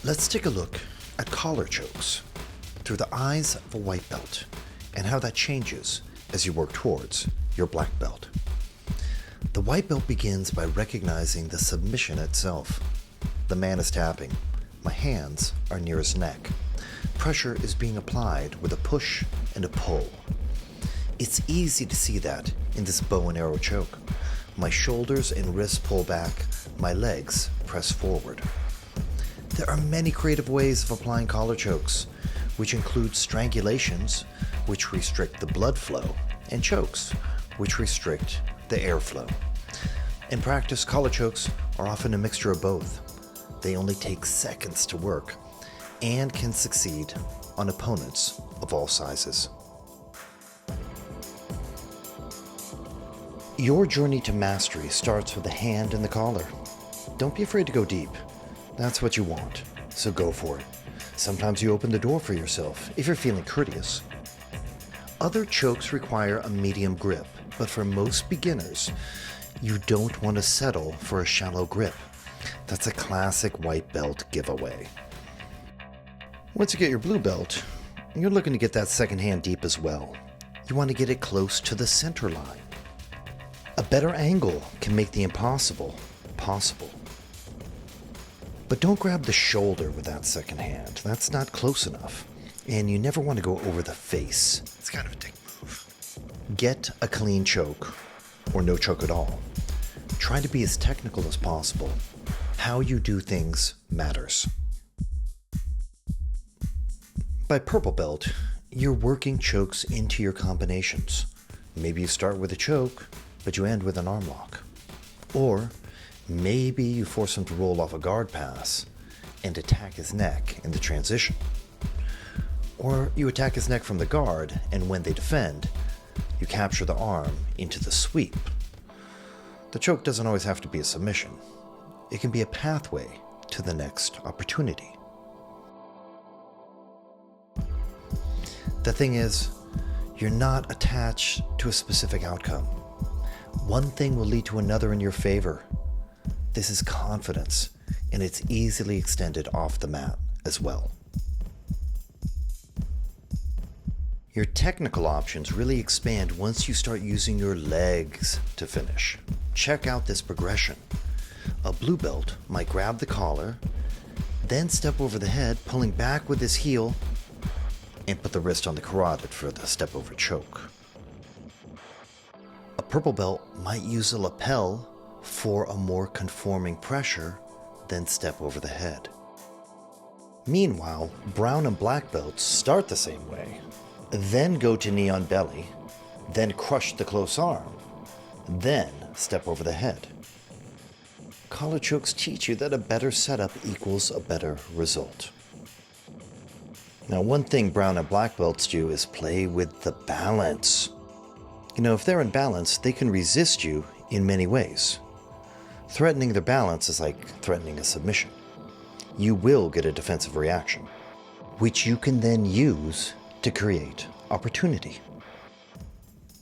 Let's take a look at collar chokes through the eyes of a white belt and how that changes as you work towards your black belt. The white belt begins by recognizing the submission itself. The man is tapping. My hands are near his neck. Pressure is being applied with a push and a pull. It's easy to see that in this bow and arrow choke. My shoulders and wrists pull back, my legs press forward. There are many creative ways of applying collar chokes, which include strangulations, which restrict the blood flow, and chokes, which restrict the airflow. In practice, collar chokes are often a mixture of both. They only take seconds to work and can succeed on opponents of all sizes. Your journey to mastery starts with the hand and the collar. Don't be afraid to go deep. That's what you want, so go for it. Sometimes you open the door for yourself if you're feeling courteous. Other chokes require a medium grip, but for most beginners, you don't want to settle for a shallow grip. That's a classic white belt giveaway. Once you get your blue belt, you're looking to get that second hand deep as well. You want to get it close to the center line. A better angle can make the impossible possible. But don't grab the shoulder with that second hand. That's not close enough. And you never want to go over the face. It's kind of a dick move. Get a clean choke, or no choke at all. Try to be as technical as possible. How you do things matters. By purple belt, you're working chokes into your combinations. Maybe you start with a choke, but you end with an arm lock. Or maybe you force him to roll off a guard pass and attack his neck in the transition. Or you attack his neck from the guard, and when they defend, you capture the arm into the sweep. The choke doesn't always have to be a submission. It can be a pathway to the next opportunity. The thing is, you're not attached to a specific outcome. One thing will lead to another in your favor. This is confidence, and it's easily extended off the mat as well. Your technical options really expand once you start using your legs to finish. Check out this progression. A blue belt might grab the collar, then step over the head, pulling back with his heel, and put the wrist on the carotid for the step over choke. A purple belt might use a lapel for a more conforming pressure, then step over the head. Meanwhile, brown and black belts start the same way, then go to knee on belly, then crush the close arm, then step over the head. Collar chokes teach you that a better setup equals a better result. Now, one thing brown and black belts do is play with the balance. If they're in balance, they can resist you in many ways. Threatening their balance is like threatening a submission. You will get a defensive reaction, which you can then use to create opportunity.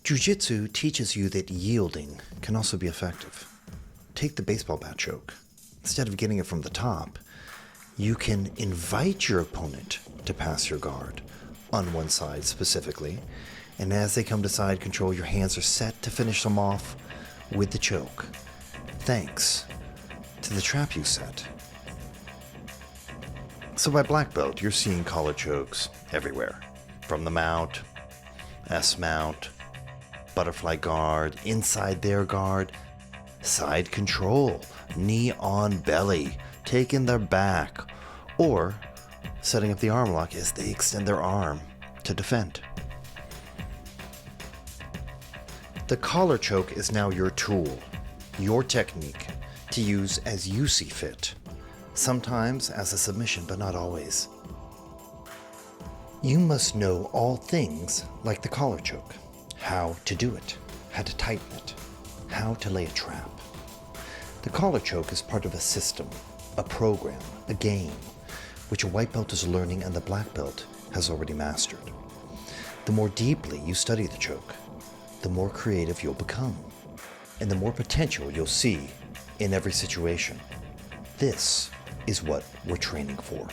Jiu-Jitsu teaches you that yielding can also be effective. Take the baseball bat choke. Instead of getting it from the top, you can invite your opponent to pass your guard, on one side specifically, and as they come to side control, your hands are set to finish them off with the choke, thanks to the trap you set. So by black belt, you're seeing collar chokes everywhere. From the mount, S-mount, butterfly guard, inside their guard, side control, knee on belly, taking their back, or setting up the arm lock as they extend their arm to defend. The collar choke is now your tool, your technique, to use as you see fit. Sometimes as a submission, but not always. You must know all things like the collar choke, how to do it, how to tighten it, how to lay a trap. The collar choke is part of a system, a program, a game, which a white belt is learning and the black belt has already mastered. The more deeply you study the choke, the more creative you'll become, and the more potential you'll see in every situation. This is what we're training for.